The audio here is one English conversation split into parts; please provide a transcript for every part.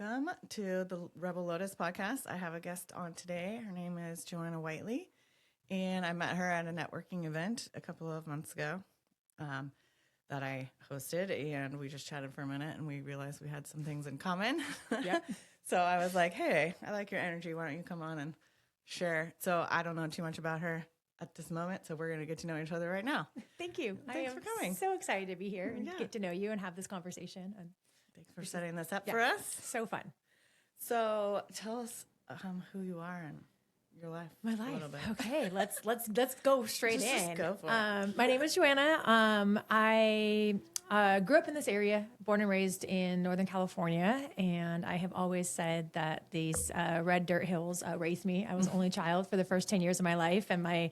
Welcome to the Rebel Lotus podcast. I have a guest on today. Her name is Joanna Whiteley, and I met her at a networking event a couple of months ago that I hosted, and we just chatted for a minute, and we realized we had some things in common. Yep. So I was like, hey, I like your energy. Why don't you come on and share? So I don't know too much about her at this moment, so we're going to get to know each other right now. Thank you. Thanks for coming. So excited to be here and get to know you and have this conversation. And thanks for setting this up for us. So fun. So tell us who you are and your life. My life. A little bit. Okay, let's go straight in. Just go for it. My name is Joanna. I grew up in this area, born and raised in Northern California, and I have always said that these red dirt hills raised me. I was the only child for the first 10 years of my life, and my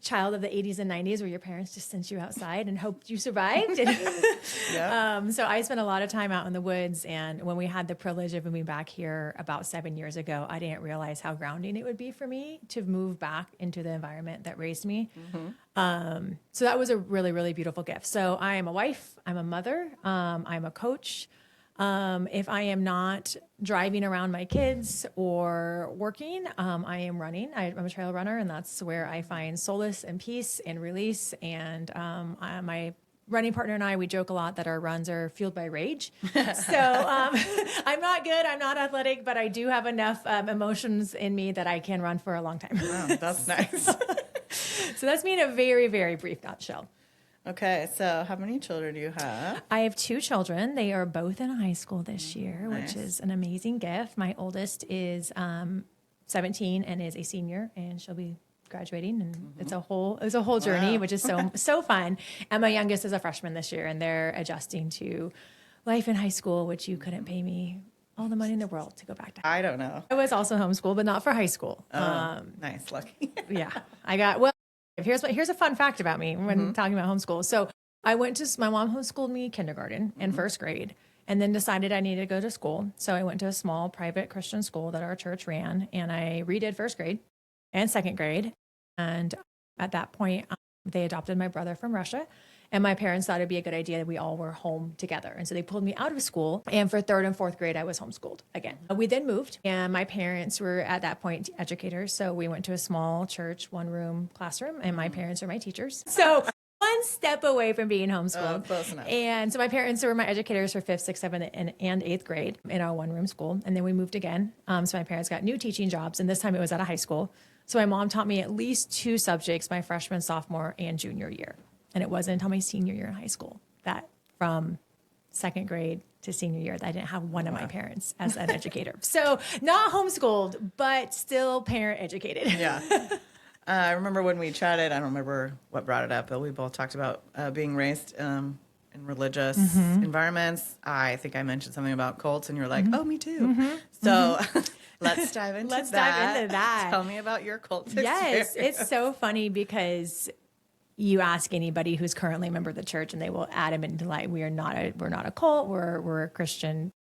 child of the 80s and 90s where your parents just sent you outside and hoped you survived. So I spent a lot of time out in the woods, and when we had the privilege of moving back here about 7 years ago, I didn't realize how grounding it would be for me to move back into the environment that raised me. So that was a really, really beautiful gift. So I am a wife, I'm a mother, I'm a coach. If I am not driving around my kids or working, I am running. I'm a trail runner, and that's where I find solace and peace and release. And my running partner and I, we joke a lot that our runs are fueled by rage. So I'm not good, I'm not athletic, but I do have enough emotions in me that I can run for a long time. Wow, that's nice. So that's me in a very, very brief nutshell. Okay, so how many children do you have? I have 2 children. They are both in high school this year, Nice. which is an amazing gift. My oldest is 17 and is a senior, and she'll be graduating, and it's a whole journey, Wow. which is so fun. And my youngest is a freshman this year, and they're adjusting to life in high school, which you couldn't pay me all the money in the world to go back to. I don't know. I was also homeschooled, but not for high school. Nice, lucky. Yeah, I got, well, here's a fun fact about me when talking about homeschool. So my mom homeschooled me kindergarten and first grade, and then decided I needed to go to school. So I went to a small private Christian school that our church ran, and I redid first grade and second grade. And at that point, they adopted my brother from Russia. And my parents thought it'd be a good idea that we all were home together. And so they pulled me out of school. And for 3rd and 4th grade, I was homeschooled again. We then moved, and my parents were at that point educators. So we went to a small church, 1-room classroom, and my parents are my teachers. So one step away from being homeschooled. Close enough. And so my parents were my educators for 5th, 6th, 7th, and 8th grade in our 1-room school. And then we moved again. So my parents got new teaching jobs, and this time it was at a high school. So my mom taught me at least 2 subjects my freshman, sophomore, and junior year. And it wasn't until my senior year in high school that from 2nd grade to senior year that I didn't have one of my parents as an educator. So not homeschooled, but still parent educated. Yeah. I remember when we chatted, I don't remember what brought it up, but we both talked about being raised in religious environments. I think I mentioned something about cults, and you're like, oh, me too. So let's dive into that. Tell me about your cult experience. Yes, it's so funny because you ask anybody who's currently a member of the church, and they will adamant into like, we're not a cult. We're a Christian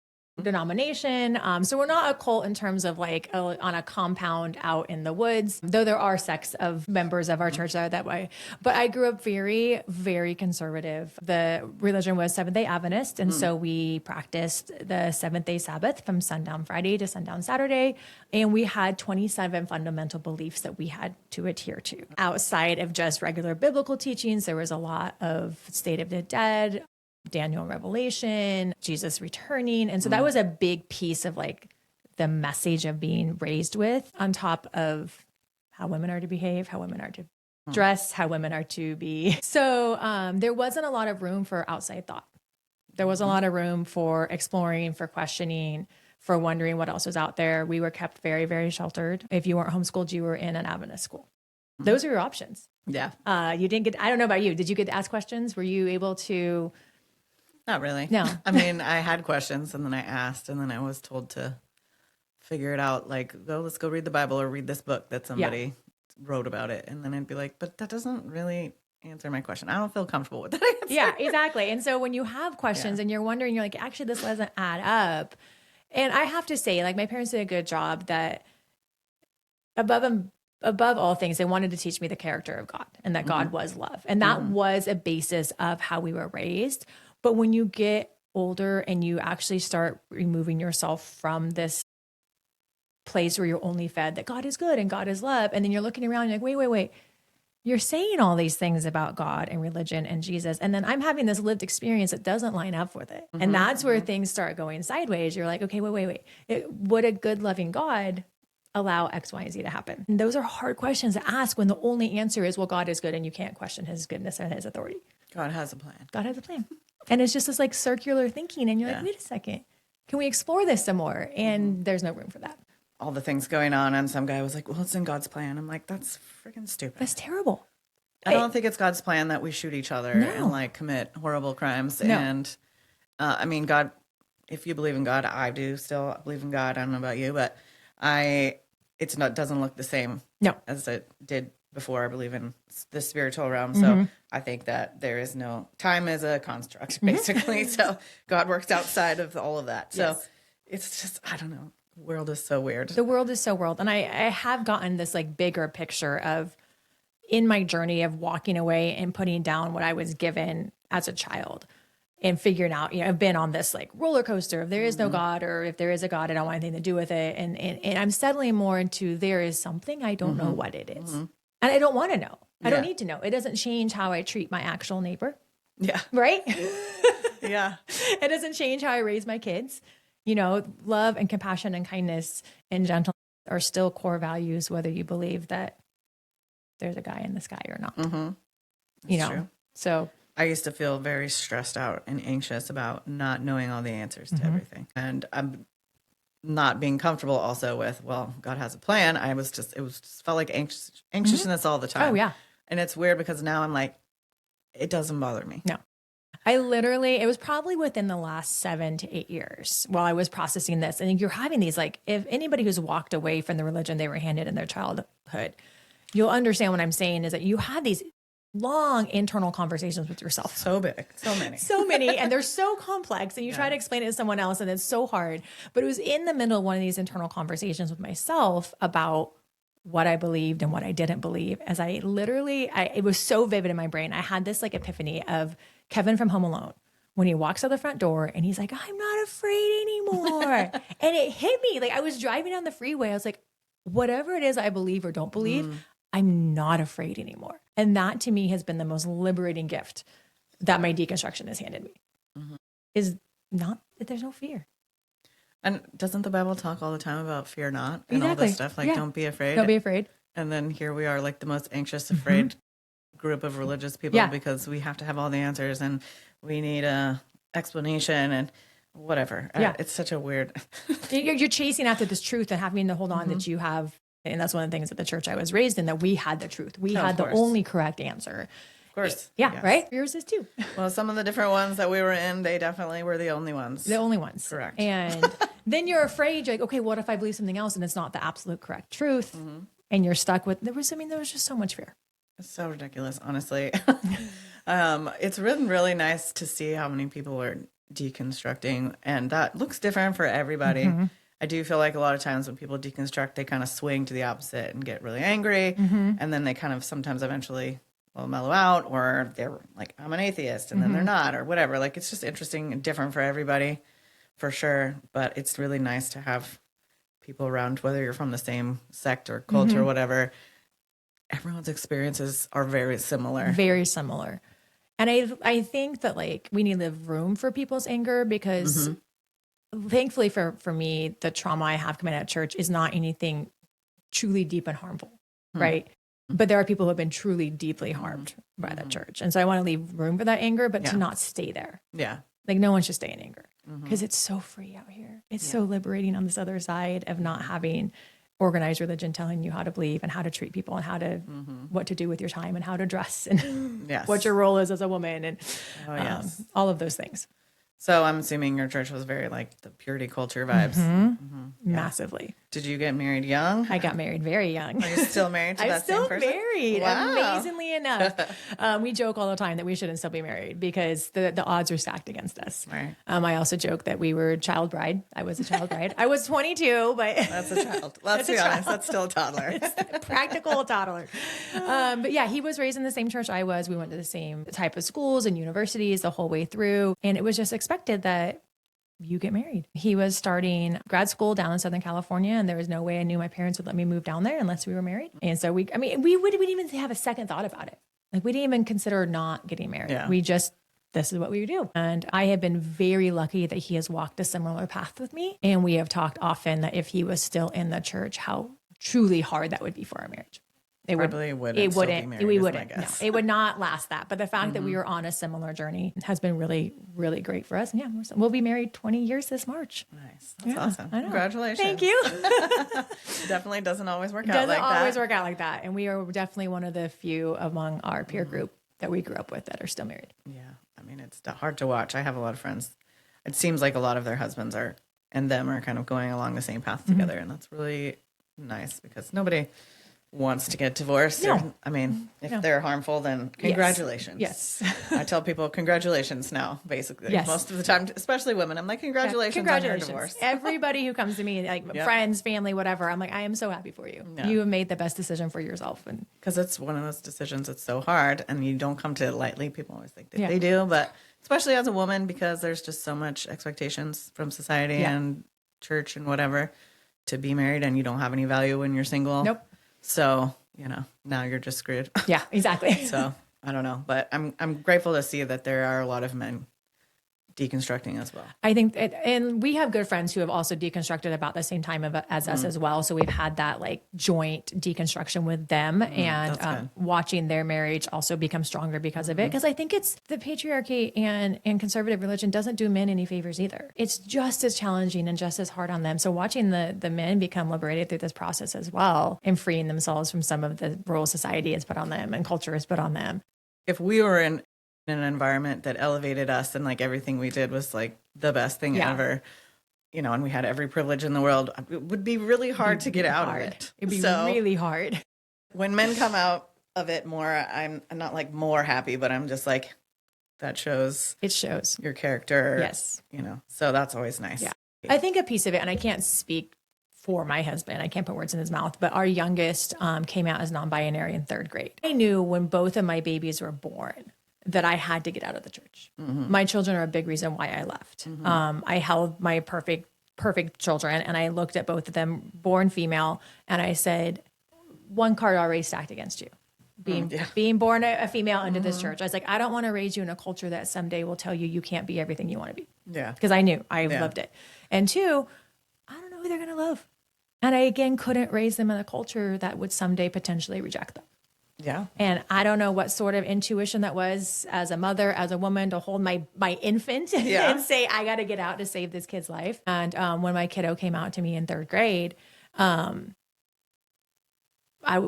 denomination. So we're not a cult in terms of like on a compound out in the woods, though there are sects of members of our church that are that way. But I grew up very, very conservative. The religion was Seventh-day Adventist. And so we practiced the Seventh-day Sabbath from sundown Friday to sundown Saturday. And we had 27 fundamental beliefs that we had to adhere to. Outside of just regular biblical teachings, there was a lot of state of the dead, Daniel Revelation, Jesus returning. And so that was a big piece of like the message of being raised with, on top of how women are to behave, how women are to dress, how women are to be. So there wasn't a lot of room for outside thought. There wasn't a lot of room for exploring, for questioning, for wondering what else was out there. We were kept very, very sheltered. If you weren't homeschooled, you were in an Adventist school. Those are your options. Yeah. You didn't get, I don't know about you. Did you get to ask questions? Were you able to? Not really. No. I mean, I had questions, and then I asked, and then I was told to figure it out. Like, let's go read the Bible or read this book that somebody wrote about it. And then I'd be like, but that doesn't really answer my question. I don't feel comfortable with that answer. Yeah, exactly. And so when you have questions and you're wondering, you're like, actually, this doesn't add up. And I have to say, like, my parents did a good job that above all things, they wanted to teach me the character of God, and that God was love. And that was a basis of how we were raised. But when you get older and you actually start removing yourself from this place where you're only fed that God is good and God is love. And then you're looking around, you're like, wait. You're saying all these things about God and religion and Jesus. And then I'm having this lived experience that doesn't line up with it. And that's where things start going sideways. You're like, okay, wait. Would a good, loving God allow X, Y, and Z to happen? And those are hard questions to ask when the only answer is, well, God is good and you can't question his goodness and his authority. God has a plan. God has a plan. And it's just this like circular thinking. And you're like, wait a second, can we explore this some more? And there's no room for that. All the things going on, and some guy was like, well, it's in God's plan. I'm like, that's freaking stupid. That's terrible. I don't think it's God's plan that we shoot each other and like commit horrible crimes. No. And I mean, God, if you believe in God, I do still believe in God. I don't know about you, but doesn't look the same as it did before. I believe in the spiritual realm. So I think that there is no time as a construct, basically. So God works outside of all of that. So it's just, I don't know. The world is so weird. The world is so weird. And I have gotten this like bigger picture of in my journey of walking away and putting down what I was given as a child and figuring out, I've been on this like roller coaster. If there is no God, or if there is a God, I don't want anything to do with it. And I'm settling more into there is something, I don't know what it is. And I don't want to know. I don't need to know. It doesn't change how I treat my actual neighbor. Yeah. Right? Yeah. It doesn't change how I raise my kids. Love and compassion and kindness and gentleness are still core values, whether you believe that there's a guy in the sky or not. True. So I used to feel very stressed out and anxious about not knowing all the answers to everything. And I'm not being comfortable also with, well, God has a plan. It felt like anxiousness all the time. Oh, yeah. And it's weird because now I'm like, it doesn't bother me. No. It was probably within the last 7 to 8 years while I was processing this. And you're having these, like, if anybody who's walked away from the religion they were handed in their childhood, you'll understand what I'm saying is that you had these long internal conversations with yourself. So big, so many. And they're so complex and you try to explain it to someone else and it's so hard. But it was in the middle of one of these internal conversations with myself about what I believed and what I didn't believe, as it was so vivid in my brain. I had this like epiphany of Kevin from Home Alone when he walks out the front door and he's like, I'm not afraid anymore. And it hit me. Like I was driving down the freeway. I was like, whatever it is I believe or don't believe, I'm not afraid anymore. And that to me has been the most liberating gift that my deconstruction has handed me is not that there's no fear. And doesn't the Bible talk all the time about fear not and all this stuff? Like, don't be afraid. Don't be afraid. And then here we are, like the most anxious, afraid group of religious people because we have to have all the answers and we need a explanation and whatever. It's such a weird. You're chasing after this truth and having to hold on that you have. And that's one of the things at the church I was raised in, that we had the truth. We had the only correct answer. Of course. Yeah, yes. Right? Yours is too. Well, some of the different ones that we were in, they definitely were the only ones. The only ones. Correct. And then you're afraid, you're like, okay, what if I believe something else and it's not the absolute correct truth? And you're stuck with, there was just so much fear. It's so ridiculous, honestly. It's really, really nice to see how many people are deconstructing, and that looks different for everybody. I do feel like a lot of times when people deconstruct, they kind of swing to the opposite and get really angry. And then they kind of sometimes eventually will mellow out, or they're like, I'm an atheist, and then they're not, or whatever. Like, it's just interesting and different for everybody, for sure. But it's really nice to have people around, whether you're from the same sect or cult or whatever. Everyone's experiences are very similar. Very similar. And I think that, like, we need to leave room for people's anger because thankfully for me, the trauma I have coming out of church is not anything truly deep and harmful, right? But there are people who have been truly deeply harmed by the church. And so I want to leave room for that anger, but to not stay there. Yeah. Like, no one should stay in anger because it's so free out here. It's so liberating on this other side of not having organized religion telling you how to believe and how to treat people and how to, what to do with your time and how to dress and what your role is as a woman and all of those things. So I'm assuming your church was very like the purity culture vibes. Massively. Did you get married young? I got married very young. Are you still married to I'm that still same person? married, Wow. amazingly enough. We joke all the time that we shouldn't still be married because the odds are stacked against us. Right. I also joke that we were child bride. I was a child bride. I was 22, but That's a child. Let's be honest. That's still a toddler. practical toddler. But yeah, he was raised in the same church I was. We went to the same type of schools and universities the whole way through. And it was just expected that you get married. He was starting grad school down in Southern California, and there was no way I knew my parents would let me move down there unless we were married. And so we wouldn't even have a second thought about it. Like we didn't even consider not getting married. Yeah. This is what we do. And I have been very lucky that he has walked a similar path with me. And we have talked often that if he was still in the church, how truly hard that would be for our marriage. It wouldn't. We wouldn't. No, it would not last that. But the fact that we were on a similar journey has been really, really great for us. And yeah, we'll be married 20 years this March. Nice. That's awesome. I know. Congratulations. Thank you. Definitely doesn't always work out like that. Doesn't always work out like that. And we are definitely one of the few among our peer group that we grew up with that are still married. Yeah. I mean, it's hard to watch. I have a lot of friends. It seems like a lot of their husbands are kind of going along the same path together. And that's really nice because nobody wants to get divorced. No. If they're harmful, then congratulations. Yes. I tell people congratulations now, basically. Yes. Most of the time, especially women, I'm like, congratulations on your divorce. Everybody who comes to me, like friends, family, whatever, I'm like, I am so happy for you. Yeah. You have made the best decision for yourself. And because it's one of those decisions that's so hard and you don't come to it lightly. People always think that they do, but especially as a woman, because there's just so much expectations from society and church and whatever to be married, and you don't have any value when you're single. Nope. So, now you're just screwed. Yeah, exactly. So I don't know, but I'm grateful to see that there are a lot of men deconstructing as well. I think, and we have good friends who have also deconstructed about the same time as us as well. So we've had that like joint deconstruction with them, and watching their marriage also become stronger because of it. Because I think it's the patriarchy and conservative religion doesn't do men any favors either. It's just as challenging and just as hard on them. So watching the men become liberated through this process as well and freeing themselves from some of the roles society has put on them and culture has put on them. If we were in an environment that elevated us and like everything we did was like the best thing ever, and we had every privilege in the world, it would be really hard to get out of it. It'd be really hard. When men come out of it more, I'm not like more happy, but I'm just like, it shows your character. Yes. So that's always nice. Yeah. I think a piece of it, and I can't speak for my husband, I can't put words in his mouth, but our youngest came out as non-binary in 3rd grade. I knew when both of my babies were born that I had to get out of the church. My children are a big reason why I left. I held my perfect children, and I looked at both of them, born female, and I said, one card already stacked against you. Being born a female into this church. I was like, I don't want to raise you in a culture that someday will tell you can't be everything you want to be. Yeah. Because I knew, I loved it. And 2, I don't know who they're going to love. And I, again, couldn't raise them in a culture that would someday potentially reject them. Yeah. And I don't know what sort of intuition that was as a mother, as a woman, to hold my infant and say, I got to get out to save this kid's life. And when my kiddo came out to me in 3rd grade,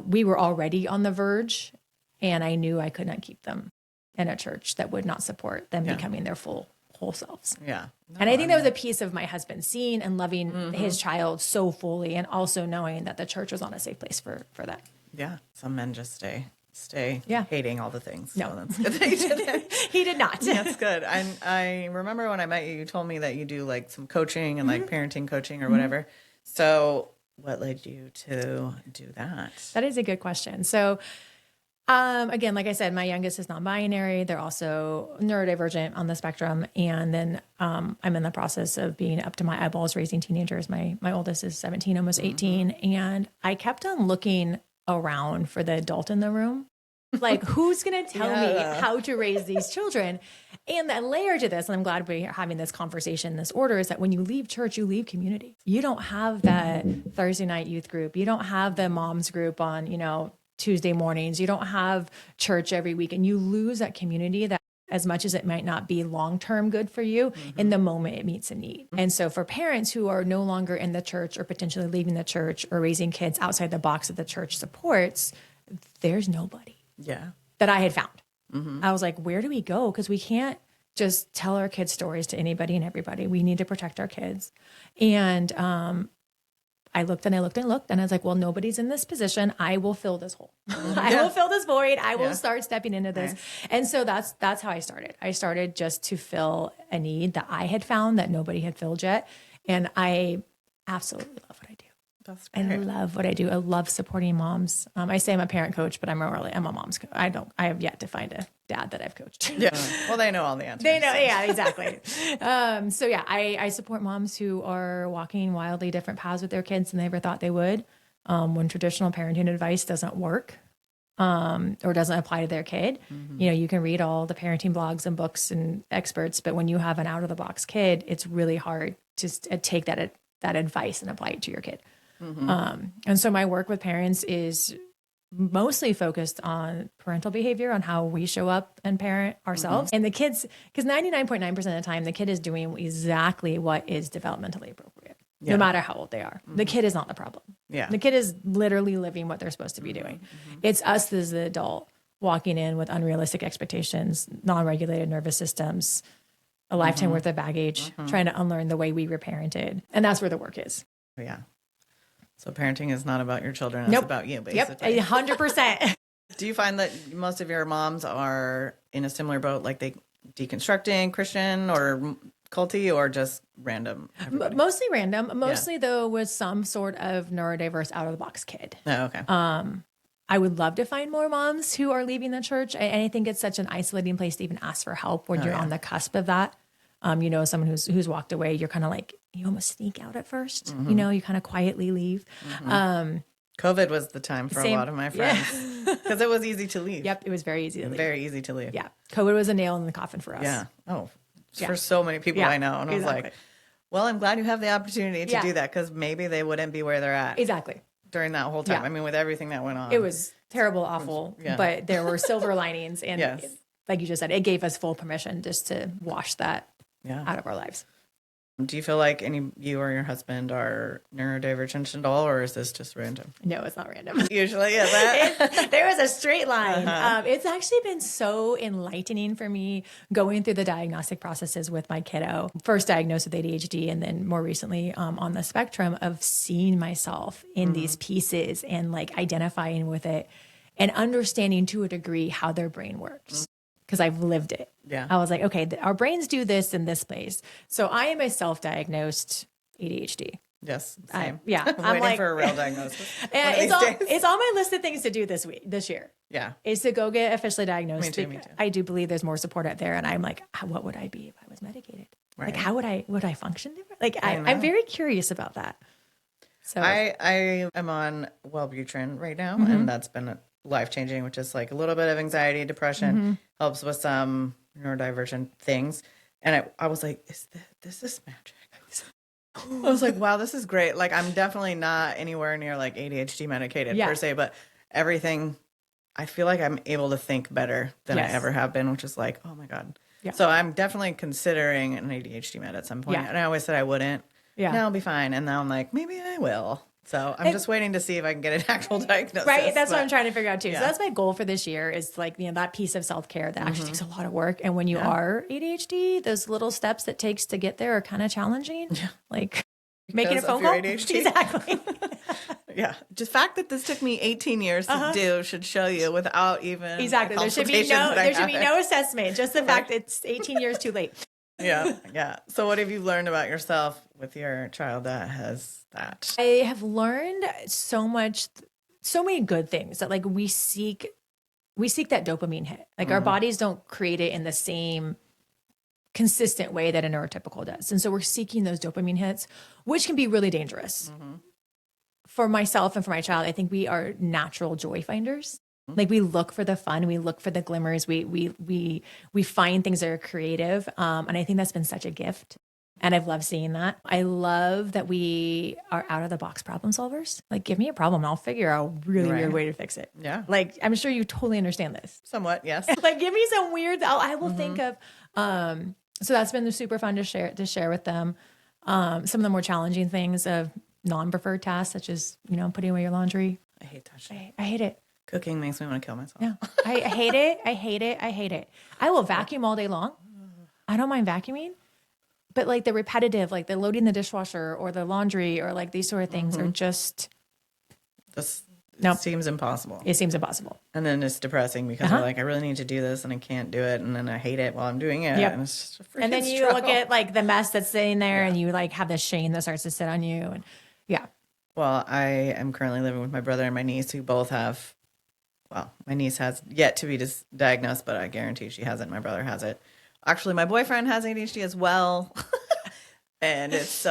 we were already on the verge, and I knew I could not keep them in a church that would not support them becoming their whole selves. Yeah. And I think that was a piece of my husband seeing and loving his child so fully, and also knowing that the church was not a safe place for that. Yeah. Some men just stay hating all the things. No, so that's good that you did. He did not. That's good. I remember when I met you, you told me that you do like some coaching and like parenting coaching or whatever. So what led you to do that? That is a good question. So again, like I said, my youngest is non-binary. They're also neurodivergent on the spectrum. And then I'm in the process of being up to my eyeballs raising teenagers. My oldest is 17, almost 18. And I kept on looking around for the adult in the room. Like, who's going to tell me how to raise these children? And the layer to this, and I'm glad we're having this conversation in this order, is that when you leave church, you leave community. You don't have that Thursday night youth group. You don't have the moms group on, Tuesday mornings. You don't have church every week, and you lose that community that, as much as it might not be long-term good for you, in the moment it meets a need. And so for parents who are no longer in the church or potentially leaving the church or raising kids outside the box that the church supports, there's nobody that I had found. I was like, where do we go? Because we can't just tell our kids stories to anybody and everybody. We need to protect our kids. And I looked and I looked and looked, and I was like, well, nobody's in this position. I will fill this hole. I will fill this void. I will start stepping into this. Nice. And so that's how I started. I started just to fill a need that I had found that nobody had filled yet. And I absolutely love what I do. That's great. I love what I do. I love supporting moms. I say I'm a parent coach, but I'm a mom's coach. I have yet to find a dad that I've coached. Yeah. Well, they know all the answers. They know. Yeah, exactly. So yeah, I support moms who are walking wildly different paths with their kids than they ever thought they would. When traditional parenting advice doesn't work, or doesn't apply to their kid, you can read all the parenting blogs and books and experts, but when you have an out of the box kid, it's really hard to take that advice and apply it to your kid. And so my work with parents is mostly focused on parental behavior, on how we show up and parent ourselves and the kids, because 99.9% of the time, the kid is doing exactly what is developmentally appropriate, no matter how old they are. The kid is not the problem. Yeah. The kid is literally living what they're supposed to be doing. It's us as the adult walking in with unrealistic expectations, non-regulated nervous systems, a lifetime worth of baggage, trying to unlearn the way we were parented. And that's where the work is. Yeah. So parenting is not about your children. It's about you, basically. Yep, 100%. Do you find that most of your moms are in a similar boat, like they deconstructing, Christian or culty, or just random? Mostly random. Mostly, though, with some sort of neurodiverse out-of-the-box kid. Oh, okay. I would love to find more moms who are leaving the church. And I think it's such an isolating place to even ask for help when you're on the cusp of that. Someone who's walked away, you're kind of like, you almost sneak out at first, you kind of quietly leave. COVID was the time for a lot of my friends because it was easy to leave. Yep. It was very easy to leave. Very easy to leave. Yeah. COVID was a nail in the coffin for us. Yeah. Oh, for so many people I know. And I was like, well, I'm glad you have the opportunity to do that, because maybe they wouldn't be where they're at. Exactly. During that whole time. Yeah. I mean, with everything that went on. It was terrible, awful, but there were silver linings. And like you just said, it gave us full permission just to wash that out of our lives. Do you feel like you or your husband are neurodivergent at all, or is this just random? No, it's not random. Usually, is it? There was a straight line. It's actually been so enlightening for me going through the diagnostic processes with my kiddo. First diagnosed with ADHD, and then more recently on the spectrum, of seeing myself in these pieces and like identifying with it and understanding to a degree how their brain works. Because I've lived it. Yeah. I was like, okay, our brains do this in this place. So I am a self-diagnosed ADHD. Yes. Same. I'm waiting like, for a real diagnosis. It's on my list of things to do this year. Yeah. Is to go get officially diagnosed. Me too. I do believe there's more support out there. And I'm like, what would I be if I was medicated? Right. Like, how would I function different? Like, I'm very curious about that. So I am on Wellbutrin right now, and that's been life-changing, which is like a little bit of anxiety, depression, helps with some neurodivergent things. And I was like, this is magic. I was like, wow, this is great. Like, I'm definitely not anywhere near like ADHD medicated per se, but everything, I feel like I'm able to think better than I ever have been, which is like, oh my God. Yeah. So I'm definitely considering an ADHD med at some point. And I always said I wouldn't. Yeah. No, I'll be fine. And now I'm like, maybe I will. So I'm just waiting to see if I can get an actual diagnosis. Right. That's what I'm trying to figure out too. So that's my goal for this year, is like, that piece of self-care that actually takes a lot of work. And when you are ADHD, those little steps that takes to get there are kind of challenging. Yeah. Like making a phone call. ADHD. Exactly. Yeah. Just the fact that this took me 18 years to do should show you without even There should be no assessment. Just the fact it's 18 years too late. Yeah. Yeah. So what have you learned about yourself with your child that has that? I have learned so many good things that like we seek that dopamine hit. Like our bodies don't create it in the same consistent way that a neurotypical does. And so we're seeking those dopamine hits, which can be really dangerous. For myself and for my child, I think we are natural joy finders. Like we look for the fun, we look for the glimmers, we find things that are creative. And I think that's been such a gift. And I've loved seeing that. I love that we are out of the box problem solvers. Like, give me a problem and I'll figure out a really weird way to fix it. Yeah. Like, I'm sure you totally understand this. Somewhat, yes. Like, give me some weird, I will think of, so that's been super fun to share with them. Some of the more challenging things of non-preferred tasks, such as, putting away your laundry. I hate that shit. I hate it. Cooking makes me want to kill myself. Yeah. I hate it. I hate it. I hate it. I will vacuum all day long. I don't mind vacuuming. But like the repetitive, like the loading the dishwasher or the laundry or like these sort of things are just, This Nope. seems impossible. it seems impossible. And then it's depressing because you're like, I really need to do this and I can't do it. And then I hate it while I'm doing it. Yep. And it's just a freaking And then you struggle. look at like the mess that's sitting there and you like have this shame that starts to sit on you. And yeah. Well, I am currently living with my brother and my niece who both have, well, my niece has yet to be diagnosed, but I guarantee she has it. My brother has it. Actually, my boyfriend has ADHD as well. And it's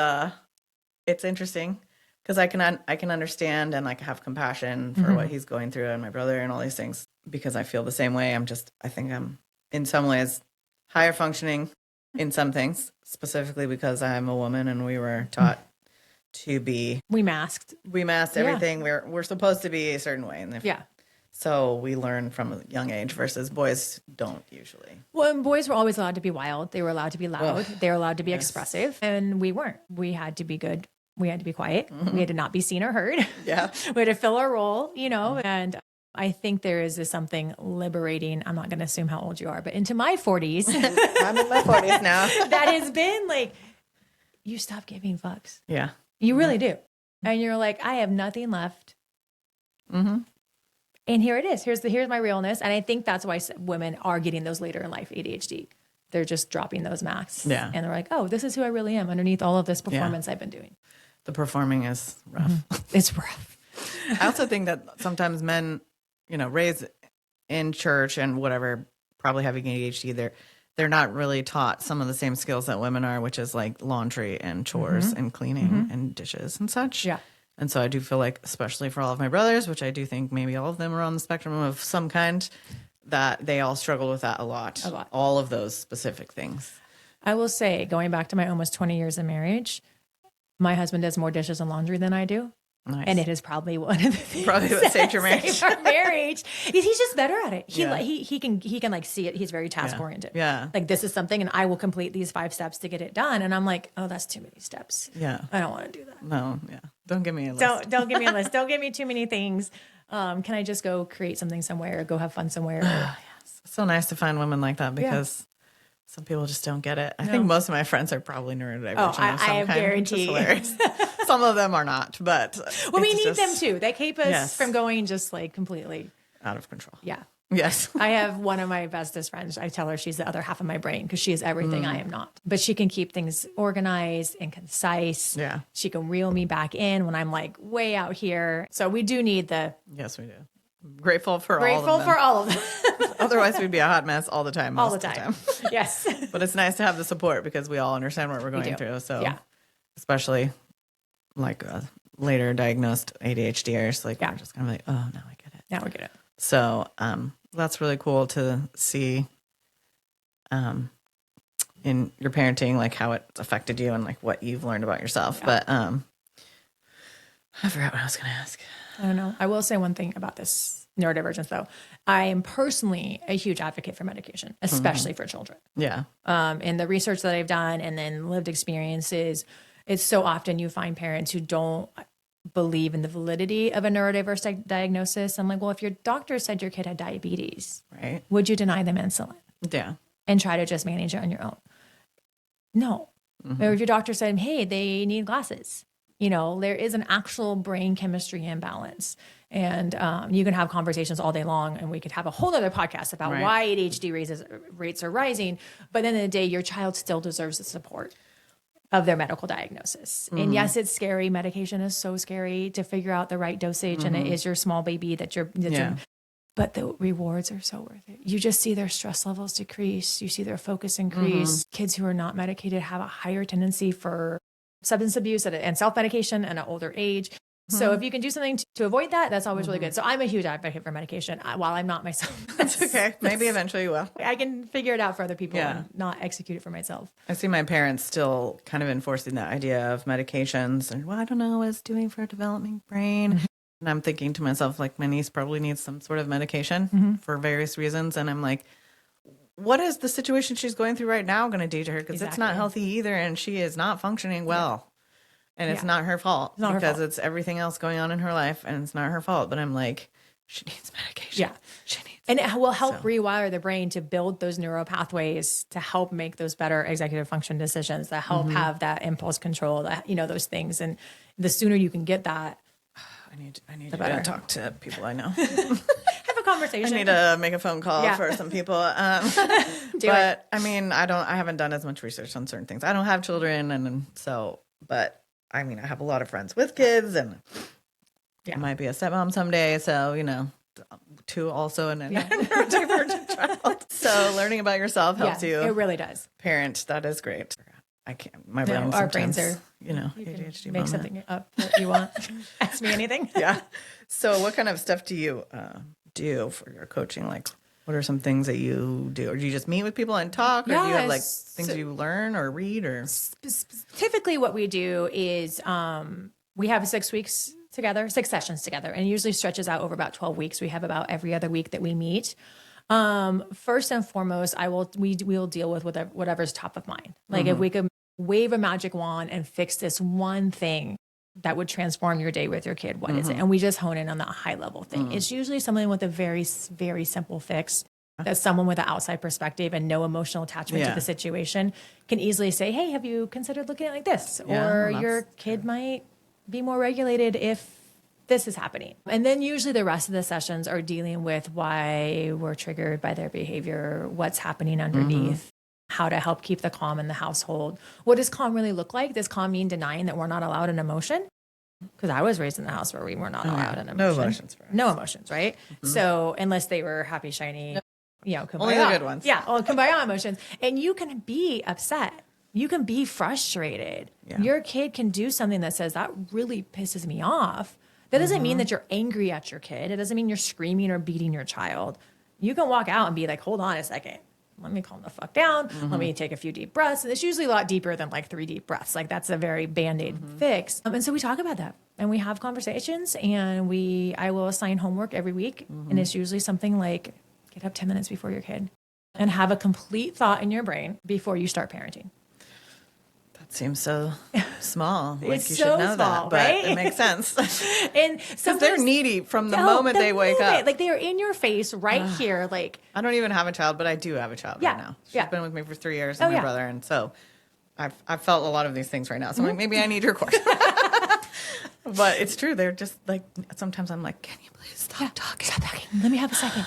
interesting because I can understand and like have compassion for what he's going through and my brother and all these things because I feel the same way. I think I'm in some ways higher functioning in some things, specifically because I'm a woman and we were taught to be. We masked everything. We're supposed to be a certain way. And so we learn from a young age versus boys don't usually. Well, and boys were always allowed to be wild. They were allowed to be loud. They were allowed to be expressive. And we weren't. We had to be good. We had to be quiet. We had to not be seen or heard. Yeah. We had to fill our role, you know, and I think there is this something liberating. I'm not going to assume how old you are, but into my 40s. I'm in my 40s now. That has been like, you stop giving fucks. Yeah. You really do. And you're like, I have nothing left. Mm-hmm. And here it is. Here's my realness. And I think that's why women are getting those later in life ADHD. They're just dropping those masks. Yeah. And they're like, oh, this is who I really am underneath all of this performance I've been doing. The performing is rough. It's rough. I also think that sometimes men, you know, raised in church and whatever, probably having ADHD, they're not really taught some of the same skills that women are, which is like laundry and chores and cleaning and dishes and such. Yeah. And so I do feel like, especially for all of my brothers, which I do think maybe all of them are on the spectrum of some kind, that they all struggle with that a lot. All of those specific things. I will say, going back to my almost 20 years of marriage, my husband does more dishes and laundry than I do. Nice. And it is probably one of the things Probably what saved your marriage. Saved our marriage. He's just better at it. He can like see it. He's very task oriented. Yeah. Like this is something and I will complete these 5 steps to get it done. And I'm like, oh, that's too many steps. Yeah. I don't want to do that. No. Yeah. Don't give me a list. Don't give me a list. Don't give me too many things. Can I just go create something somewhere or go have fun somewhere? Yes. It's so nice to find women like that because some people just don't get it. I think most of my friends are probably neurodivergent. Oh, I guarantee. Some of them are not, but well, we need them too. They keep us from going just like completely out of control. Yeah. Yes. I have one of my bestest friends. I tell her she's the other half of my brain because she is everything I am not. But she can keep things organized and concise. Yeah. She can reel me back in when I'm like way out here. So we do need Yes, we do. Grateful for all of them. Grateful for all of them. Otherwise, we'd be a hot mess all the time. All the time. Yes. But it's nice to have the support because we all understand what we're going through. So, especially like later diagnosed ADHDers, like we're just kind of like, oh, now I get it. Now we get it. So that's really cool to see in your parenting, like how it's affected you and like what you've learned about yourself. Yeah. But I forgot what I was going to ask. I don't know. I will say one thing about this neurodivergence, though. I am personally a huge advocate for medication, especially for children. Yeah. In the research that I've done and then lived experiences, it's so often you find parents who don't believe in the validity of a neurodiverse diagnosis. I'm like, well, if your doctor said your kid had diabetes, right, would you deny them insulin? Yeah. And try to just manage it on your own? No. Or if your doctor said, hey, they need glasses, you know, there is an actual brain chemistry imbalance. And you can have conversations all day long, and we could have a whole other podcast about why ADHD rates are rising. But at the end of the day, your child still deserves the support of their medical diagnosis. And yes, it's scary. Medication is so scary to figure out the right dosage. And it is your small baby but the rewards are so worth it. You just see their stress levels decrease. You see their focus increase. Kids who are not medicated have a higher tendency for substance abuse and self-medication at an older age. So if you can do something to avoid that, that's always really good. So I'm a huge advocate for medication while I'm not myself. That's okay. Maybe eventually you will. I can figure it out for other people and not execute it for myself. I see my parents still kind of enforcing that idea of medications and, well, I don't know what it's doing for a developing brain. And I'm thinking to myself, like, my niece probably needs some sort of medication for various reasons. And I'm like, what is the situation she's going through right now going to do to her? Because it's not healthy either. And she is not functioning well. And it's not her fault because it's everything else going on in her life and it's not her fault. But I'm like, she needs medication. Yeah. She needs And it will help rewire the brain to build those neural pathways to help make those better executive function decisions, that help have that impulse control, that, those things. And the sooner you can get that, I need to talk to people I know. have a conversation. I need to make a phone call for some people. But I mean, I haven't done as much research on certain things. I don't have children. But I mean, I have a lot of friends with kids, and I might be a stepmom someday. So, to also a neurodivergent child. So learning about yourself helps you. It really does. Parent, that is great. I can't. My our brains are, ADHD. Make something up that you want. Ask me anything. Yeah. So, what kind of stuff do you do for your coaching? Like, what are some things that you do, or do you just meet with people and talk, or do you have like things you learn or read, or? Typically, what we do is we have 6 sessions together, and it usually stretches out over about 12 weeks. We have about every other week that we meet. First and foremost, we will deal with whatever's top of mind. Like if we could wave a magic wand and fix this one thing that would transform your day with your kid, what is it? And we just hone in on that high level thing. It's usually something with a very, very simple fix that someone with an outside perspective and no emotional attachment to the situation can easily say, hey, have you considered looking at it like this? Or your kid might be more regulated if this is happening. And then usually the rest of the sessions are dealing with why we're triggered by their behavior, what's happening underneath, how to help keep the calm in the household. What does calm really look like? Does calm mean denying that we're not allowed an emotion? Because I was raised in the house where we were not allowed an emotion. No emotions. No emotions, right? So unless they were happy, shiny, kumbaya. Only the good ones. Yeah, all kumbaya emotions. And you can be upset. You can be frustrated. Yeah. Your kid can do something that says, that really pisses me off. That doesn't mean that you're angry at your kid. It doesn't mean you're screaming or beating your child. You can walk out and be like, hold on a second. Let me calm the fuck down. Let me take a few deep breaths. And it's usually a lot deeper than like 3 deep breaths. Like that's a very Band-Aid fix. And so we talk about that and we have conversations, and I will assign homework every week. And it's usually something like get up 10 minutes before your kid and have a complete thought in your brain before you start parenting. Seems so small. Like it's you so should know small, that, but right? it makes sense. And because they're needy from the moment they wake up. Like they are in your face right here. Like I don't even have a child, but I do have a child right now. She's been with me for 3 years, and my brother, and so I've felt a lot of these things right now. So I'm like, maybe I need your course. But it's true. They're just like, sometimes I'm like, can you please stop talking? Stop talking. Let me have a second.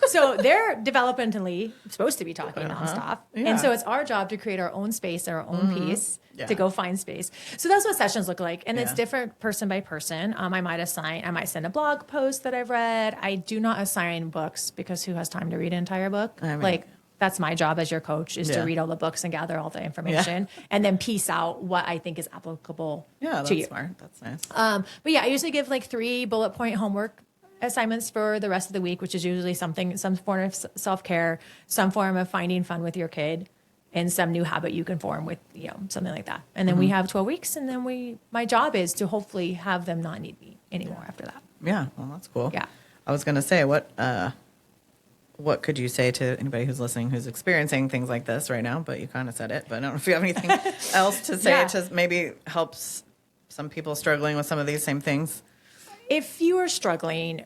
So they're developmentally supposed to be talking nonstop. Yeah. And so it's our job to create our own space, our own peace, to go find space. So that's what sessions look like. And it's different person by person. I might send a blog post that I've read. I do not assign books because who has time to read an entire book? That's my job as your coach, is to read all the books and gather all the information and then piece out what I think is applicable to you. That's smart. That's nice. But I usually give like 3 bullet point homework assignments for the rest of the week, which is usually some form of self-care, some form of finding fun with your kid, and some new habit you can form with, something like that. And then we have 12 weeks, and then my job is to hopefully have them not need me anymore after that. Yeah. Well, that's cool. Yeah. I was going to say, what could you say to anybody who's listening, who's experiencing things like this right now? But you kind of said it, but I don't know if you have anything else to say to maybe helps some people struggling with some of these same things. If you are struggling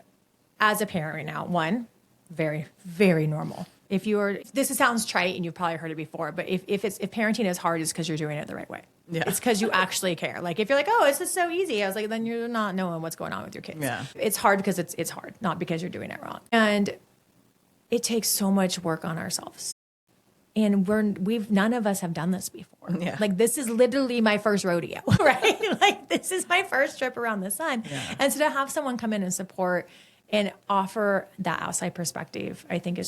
as a parent right now, one, very, very normal. This sounds trite and you've probably heard it before, but if parenting is hard, it's because you're doing it the right way. Yeah. It's because you actually care. Like if you're like, oh, this is so easy, I was like, then you're not knowing what's going on with your kids. Yeah. It's hard because it's hard, not because you're doing it wrong. And it takes so much work on ourselves. And none of us have done this before. Yeah. Like this is literally my first rodeo, right? Like this is my first trip around the sun. Yeah. And so to have someone come in and support and offer that outside perspective, I think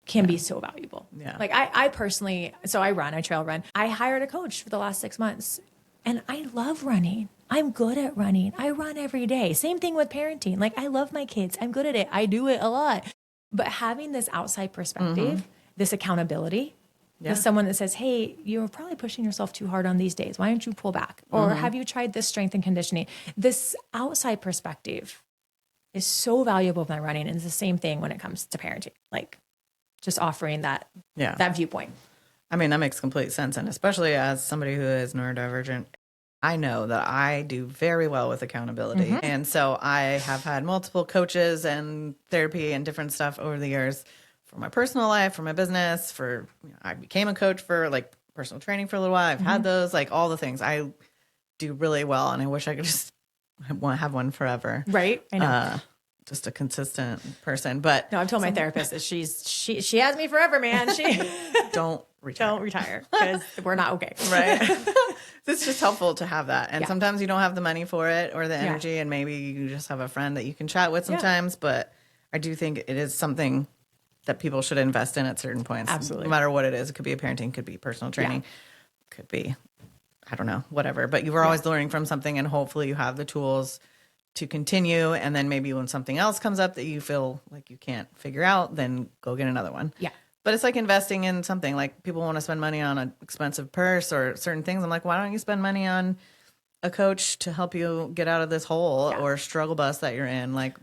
can be so valuable. Yeah. Like I personally, I trail run. I hired a coach for the last 6 months, and I love running. I'm good at running. I run every day. Same thing with parenting. Like I love my kids. I'm good at it. I do it a lot. But having this outside perspective, this accountability, with someone that says, hey, you're probably pushing yourself too hard on these days. Why don't you pull back? Or have you tried this strength and conditioning? This outside perspective is so valuable when running. And it's the same thing when it comes to parenting, like just offering that viewpoint. I mean, that makes complete sense. And especially as somebody who is neurodivergent, I know that I do very well with accountability. And so I have had multiple coaches and therapy and different stuff over the years for my personal life, for my business, I became a coach for like personal training for a little while. I've had those, like all the things I do really well. And I wish I could just have one forever. Right. I know. Just a consistent person. But no, I've told my therapist that she has me forever, man. don't retire. Don't retire because we're not okay. Right. It's just helpful to have that. And sometimes you don't have the money for it or the energy, and maybe you just have a friend that you can chat with sometimes. But I do think it is something that people should invest in at certain points. Absolutely. No matter what it is. It could be a parenting, could be personal training, could be, I don't know, whatever. But you were always learning from something, and hopefully you have the tools to continue. And then maybe when something else comes up that you feel like you can't figure out, then go get another one. Yeah. But it's like investing in something. Like people want to spend money on an expensive purse or certain things. I'm like, why don't you spend money on a coach to help you get out of this hole or struggle bus that you're in? Like,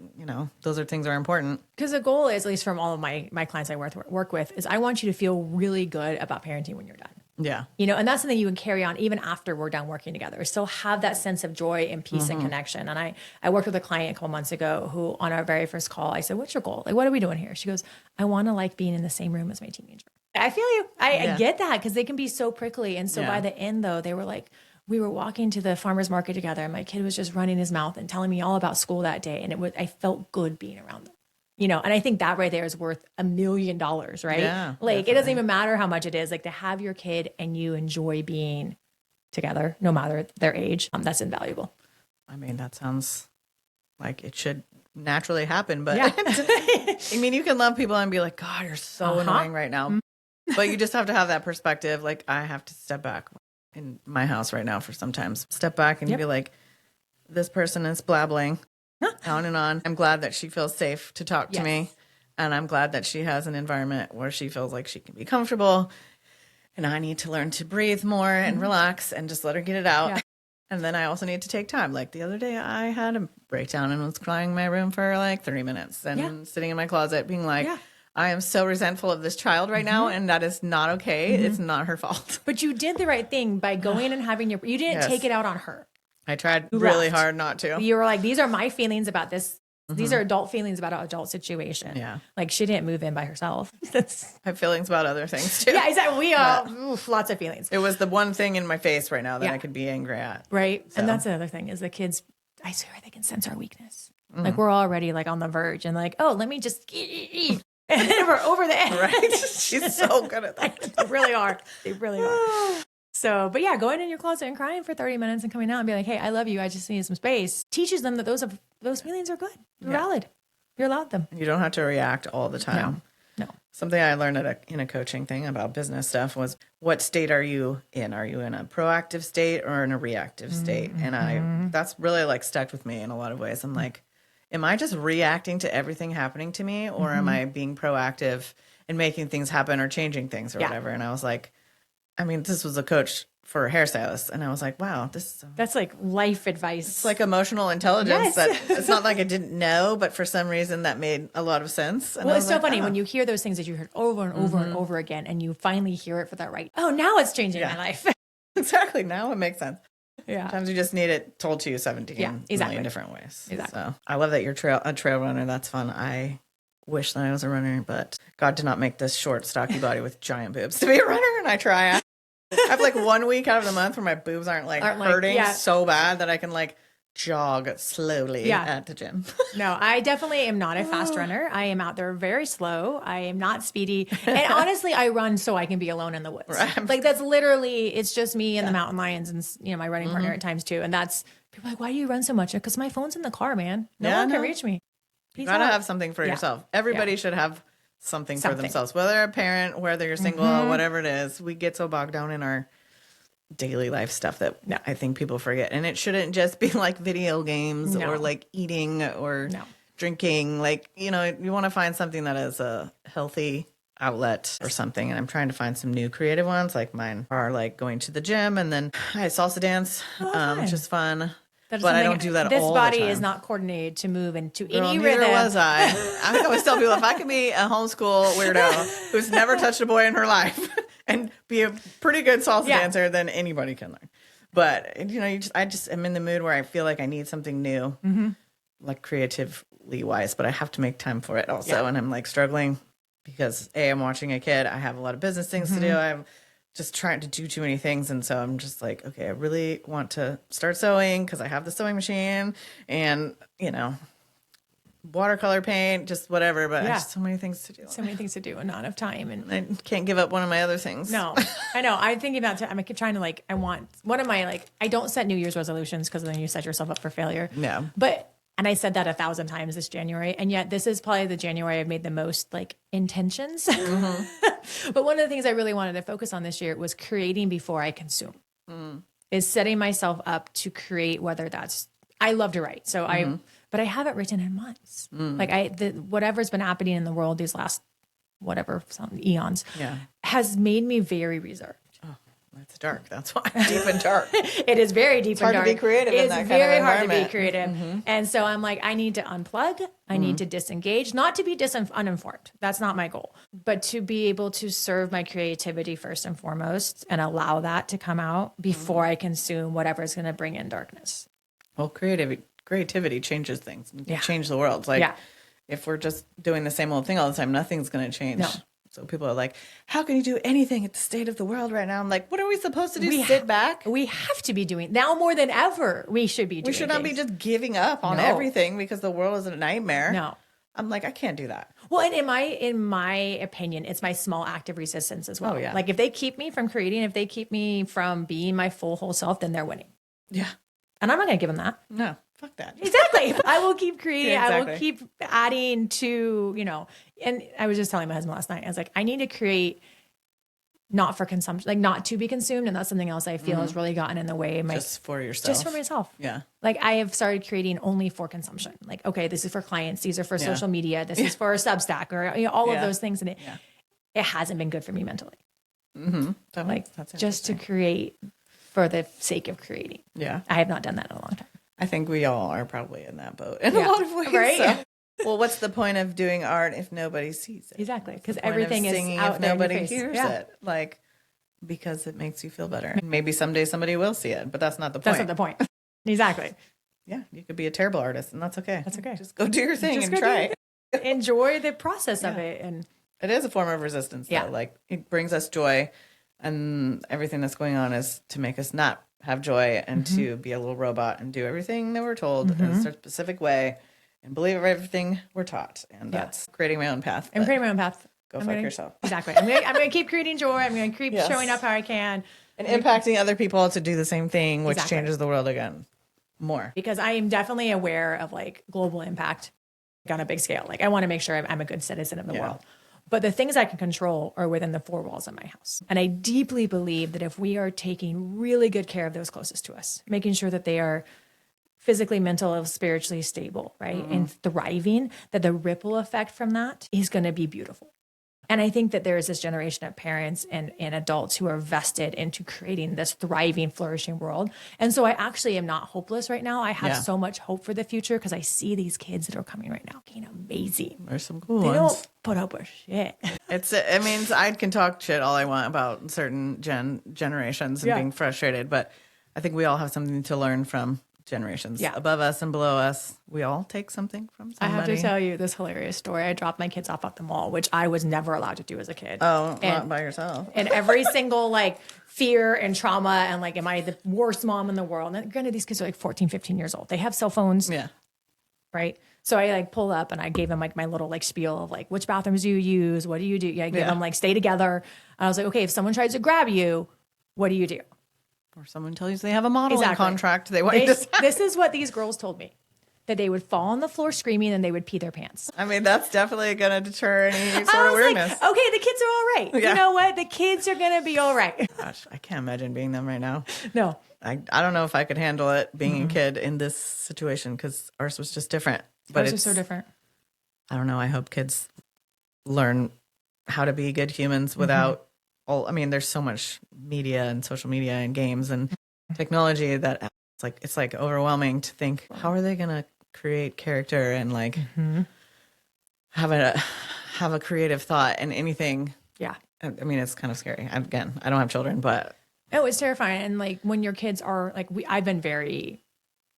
those things are important. Because the goal is, at least from all of my clients I work with, is I want you to feel really good about parenting when you're done. Yeah. And that's something you can carry on even after we're done working together. Still have that sense of joy and peace and connection. And I worked with a client a couple months ago who, on our very first call, I said, what's your goal? Like, what are we doing here? She goes, I want to like being in the same room as my teenager. I feel you. I get that, because they can be so prickly. And so by the end, though, they were like, we were walking to the farmer's market together, and my kid was just running his mouth and telling me all about school that day. And I felt good being around them. And I think that right there is worth $1 million, right? Yeah, like it doesn't even matter how much it is, like to have your kid and you enjoy being together, no matter their age. That's invaluable. I mean, that sounds like it should naturally happen, but I mean, you can love people and be like, God, you're so annoying right now. But you just have to have that perspective. Like, I have to step back in my house right now for sometimes. Step back and be like, this person is blabbling on and on. I'm glad that she feels safe to talk to me. And I'm glad that she has an environment where she feels like she can be comfortable. And I need to learn to breathe more and relax and just let her get it out. Yeah. And then I also need to take time. Like the other day, I had a breakdown and was crying in my room for like 30 minutes and sitting in my closet being like, I am so resentful of this child right now, and that is not okay. It's not her fault. But you did the right thing by going and having you didn't take it out on her. I tried really hard not to. You were like, these are my feelings about this. These are adult feelings about an adult situation. Yeah. Like she didn't move in by herself. I have feelings about other things too. Yeah, exactly. We all, lots of feelings. It was the one thing in my face right now that I could be angry at. Right. So. And that's the other thing is the kids, I swear they can sense our weakness. Like we're already like on the verge and like, oh, let me just and then we're over the edge. Right. She's so good at that. They really are. They really are. So, but yeah, going in your closet and crying for 30 minutes and coming out and be like, hey, I love you. I just need some space. Teaches them that those feelings are good. They're valid. You're allowed them. You don't have to react all the time. No. Something I learned in a coaching thing about business stuff was, what state are you in? Are you in a proactive state or in a reactive state? And that's really like stuck with me in a lot of ways. I'm like, am I just reacting to everything happening to me, or am I being proactive and making things happen or changing things or whatever? And I was like, I mean, this was a coach for a hairstylist, and I was like, wow, that's like life advice. It's like emotional intelligence that it's not like I didn't know, but for some reason that made a lot of sense. And well, it's so funny when you hear those things that you heard over and over and over again, and you finally hear it for that right. Oh, now it's changing my life. Exactly. Now it makes sense. Yeah. Sometimes you just need it told to you 17 million different ways. Exactly. So I love that you're a trail runner. That's fun. I wish that I was a runner, but God did not make this short, stocky body with giant boobs to be a runner, and I try. I have like 1 week out of the month where my boobs aren't hurting so bad that I can like jog slowly at the gym. No, I definitely am not a fast runner. I am out there very slow. I am not speedy. And honestly, I run so I can be alone in the woods. Right. Like that's literally, it's just me and the mountain lions and my running partner at times too. And that's, people are like, why do you run so much? Because my phone's in the car, man. No one can reach me. You gotta have something for yourself. Everybody should have something for themselves, whether you're a parent, whether you're single, whatever it is. We get so bogged down in our daily life stuff that I think people forget. And it shouldn't just be like video games or like eating or drinking. Like, you want to find something that is a healthy outlet or something. And I'm trying to find some new creative ones. Like mine are like going to the gym, and then I salsa dance, which is fun. But I don't do that all the time. This body is not coordinated to move into any rhythm. Neither was I. I always tell people, if I could be a homeschool weirdo who's never touched a boy in her life and be a pretty good salsa dancer, then anybody can learn. But I just am in the mood where I feel like I need something new, like creatively wise, but I have to make time for it also. And I'm like struggling because I'm watching a kid. I have a lot of business things to do. I'm just trying to do too many things. And so I'm just like, okay, I really want to start sewing because I have the sewing machine and, watercolor paint, just whatever. But I have so many things to do. So many things to do and not enough time. And I can't give up one of my other things. No, I know. I'm thinking about, I'm trying to I want one of my, I don't set New Year's resolutions because then you set yourself up for failure. No. And I said that 1,000 times this January. And yet this is probably the January I've made the most intentions. But one of the things I really wanted to focus on this year was creating before I consume, is setting myself up to create, whether that's, I love to write. So but I haven't written in months. Whatever's been happening in the world these last, some eons has made me very reserved. It's dark. That's why I'm deep and dark. It is very deep and dark. It's hard to be creative in that kind of environment. It's very hard to be creative. And so I'm like, I need to unplug. I need to disengage, not to be uninformed. That's not my goal, but to be able to serve my creativity first and foremost and allow that to come out before I consume whatever is going to bring in darkness. Well, creativity changes things. You can change the world. If we're just doing the same old thing all the time, nothing's going to change. No. So people are like, how can you do anything at the state of the world right now? I'm like, what are we supposed to do? Sit back? We have to be doing, now more than ever, we should be doing We should not be just giving up on everything because the world is a nightmare. No. I'm like, I can't do that. Well, and in my opinion, it's my small act of resistance as well. Like if they keep me from creating, if they keep me from being my full whole self, then they're winning. Yeah. And I'm not going to give them that. No, fuck that. Exactly. I will keep creating. Yeah, exactly. I will keep adding to, and I was just telling my husband last night, I was like, I need to create not for consumption, not to be consumed. And that's something else I feel has really gotten in the way. Just for yourself. Just for myself. Yeah. I have started creating only for consumption. Okay, this is for clients. These are for social media. This is for a Substack or all of those things. And it hasn't been good for me mentally. That's just to create for the sake of creating. Yeah. I have not done that in a long time. I think we all are probably in that boat in a lot of ways. Right? So. Well, what's the point of doing art if nobody sees it? Exactly. Because everything is out if there nobody in your face. hears it. Because it makes you feel better. Maybe someday somebody will see it, but that's not the point. That's not the point. Exactly. Yeah. You could be a terrible artist and that's okay. That's okay. Just go do your thing and try. Enjoy the process of it. And it is a form of resistance though. It brings us joy and everything that's going on is to make us not have joy and to be a little robot and do everything that we're told in a specific way and believe everything we're taught. And that's creating my own path. I'm creating my own path. Go fuck yourself. Exactly. I'm going to keep creating joy. I'm going to keep showing up how I can. And impacting other people to do the same thing, which changes the world again more. Because I am definitely aware of global impact on a big scale. I want to make sure I'm a good citizen of the world. But the things I can control are within the four walls of my house. And I deeply believe that if we are taking really good care of those closest to us, making sure that they are physically, mentally, spiritually stable, right? And thriving, that the ripple effect from that is going to be beautiful. And I think that there is this generation of parents and adults who are vested into creating this thriving, flourishing world. And so I actually am not hopeless right now. I have so much hope for the future because I see these kids that are coming right now being amazing. There's some cool ones. They don't put up with shit. I can talk shit all I want about certain generations and being frustrated, but I think we all have something to learn from generations above us and below us. We all take something from somebody. I have to tell you this hilarious story. I dropped my kids off at the mall, which I was never allowed to do as a kid. Oh, not by yourself. And every single fear and trauma and am I the worst mom in the world? And granted, these kids are 14, 15 years old. They have cell phones. Yeah. Right. So I pull up and I gave them my little spiel of which bathrooms do you use? What do you do? I gave them stay together. And I was like, okay, if someone tries to grab you, what do you do? Or someone tells you they have a modeling contract. They want you to sign. This is what these girls told me. That they would fall on the floor screaming and they would pee their pants. I mean, that's definitely going to deter any sort of weirdness. Okay, the kids are all right. Yeah. You know what? The kids are going to be all right. Gosh, I can't imagine being them right now. No. I don't know if I could handle it being a kid in this situation because ours was just different. But ours is so different. I don't know. I hope kids learn how to be good humans without there's so much media and social media and games and technology that it's overwhelming to think, how are they going to create character and have a creative thought in anything? Yeah. I mean, it's kind of scary. Again, I don't have children, but Oh, it's terrifying. And like when your kids are like, I've been very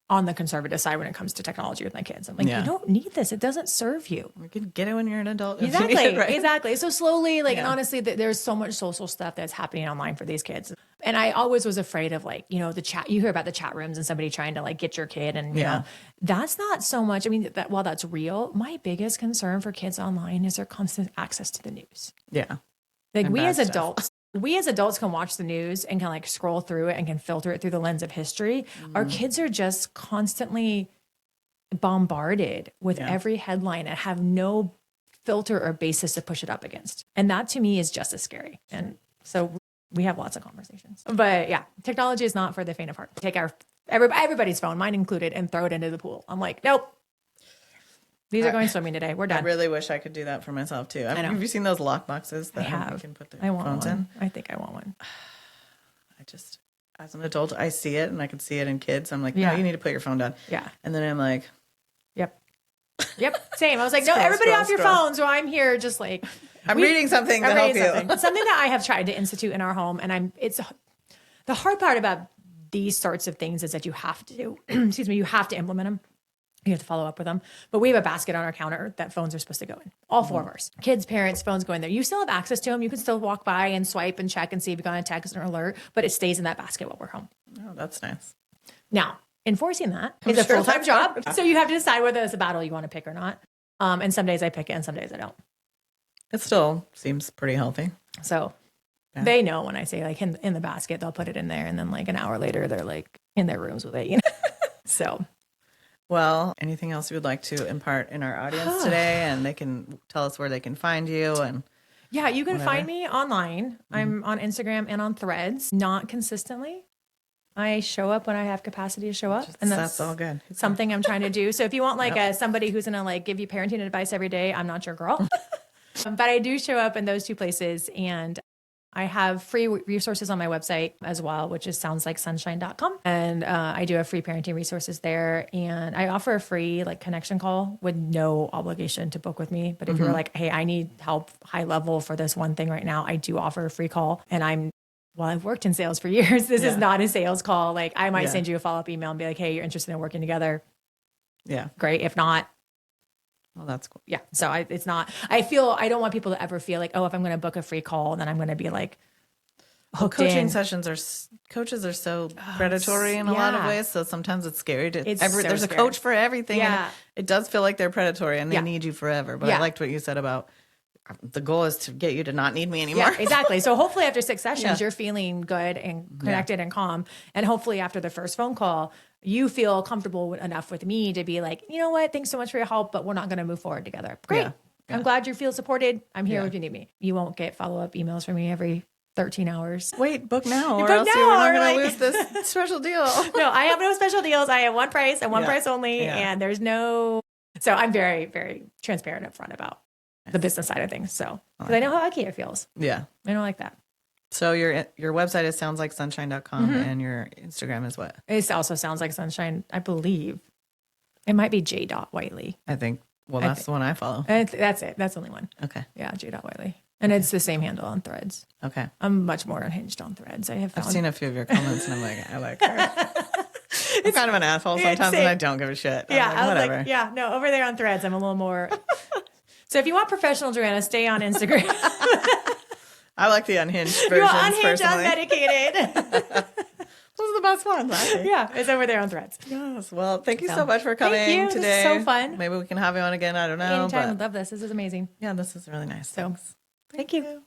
on the conservative side when it comes to technology with my kids. I'm like, you don't need this. It doesn't serve you. You can get it when you're an adult. Exactly. Right? Exactly. So slowly, like, and honestly, there's so much social stuff that's happening online for these kids. And I always was afraid of like, you know, the chat, you hear about the chat rooms and somebody trying to like get your kid. And, you know, that's not so much. I mean, that while that's real, my biggest concern for kids online is their constant access to the news. Yeah. Like we as adults can watch the news and can like scroll through it and can filter it through the lens of history. Our kids are just constantly bombarded with every headline and have no filter or basis to push it up against. And that to me is just as scary. And so we have lots of conversations. But yeah, technology is not for the faint of heart. Take everybody's phone, mine included, and throw it into the pool. I'm like, nope. These are going swimming today. We're done. I really wish I could do that for myself too. I know. Have you seen those lock boxes that you can put their phones in? I think I want one. I just, as an adult, I see it and I can see it in kids. I'm like, no, you need to put your phone down. Yeah. And then I'm like, yep. Same. I was like, no, everybody off your phones. So I'm here just like. I'm reading something to help you. Something that I have tried to institute in our home. And it's the hard part about these sorts of things is that you have to, you have to implement them. You have to follow up with them. But we have a basket on our counter that phones are supposed to go in. All four of ours. Kids, parents, phones go in there. You still have access to them. You can still walk by and swipe and check and see if you got a text or alert, but it stays in that basket while we're home. Oh, that's nice. Now, enforcing that is a full-time job. So you have to decide whether it's a battle you want to pick or not. And some days I pick it and some days I don't. It still seems pretty healthy. So they know when I say like in the basket, they'll put it in there. And then like an hour later, they're like in their rooms with it, you know? So. Well, anything else you would like to impart in our audience today? And they can tell us where they can find you. And yeah, you can find me online. I'm on Instagram and on Threads, not consistently. I show up when I have capacity to show up. And that's all good. Something I'm trying to do. So if you want like somebody who's going to like give you parenting advice every day, I'm not your girl. But I do show up in those two places. And I have free resources on my website as well, which is soundslikesunshine.com. And I do have free parenting resources there. And I offer a free like connection call with no obligation to book with me. But if you're like, hey, I need help high level for this one thing right now, I do offer a free call. And I've worked in sales for years. This is not a sales call. Like I might send you a follow-up email and be like, hey, you're interested in working together. Yeah. Great. If not, well, that's cool. Yeah. So I don't want people to ever feel like, oh, if I'm going to book a free call, then I'm going to be like hooked in. Coaching sessions coaches are so predatory in a lot of ways. So sometimes it's scary there's a coach for everything. Yeah. And it does feel like they're predatory and they need you forever. But I liked what you said about the goal is to get you to not need me anymore. Yeah, exactly. So hopefully after 6 sessions, you're feeling good and connected and calm. And hopefully after the first phone call, you feel comfortable enough with me to be like, you know what? Thanks so much for your help, but we're not going to move forward together. Great. Yeah. I'm glad you feel supported. I'm here if you need me. You won't get follow-up emails from me every 13 hours. Wait, book now or else you're not going to lose this special deal. No, I have no special deals. I have one price and one price only. Yeah. And there's no... So I'm very, very transparent up front about the business side of things. So, because I know how icky it feels. Yeah. I don't like that. So your website is soundslikesunshine.com and your Instagram is what? It also sounds like sunshine, I believe. It might be j.whiteley. I think. Well, that's the one I follow. That's it. That's the only one. Okay. Yeah, j.whiteley. And it's the same handle on Threads. Okay. I'm much more unhinged on Threads. I've seen a few of your comments and I'm like, I like her. I'm kind of an asshole sometimes and I don't give a shit. Yeah, I was whatever. Like, no, over there on Threads, I'm a little more... So if you want professional Joanna, stay on Instagram. I like the unhinged versions. You're unhinged, unmedicated. Those are the best ones. Yeah, it's over there on Threads. Yes. Well, thank you so much for coming today. This is so fun. Maybe we can have you on again. I don't know. Anytime. I love this. This is amazing. Yeah, this is really nice. So, thank you.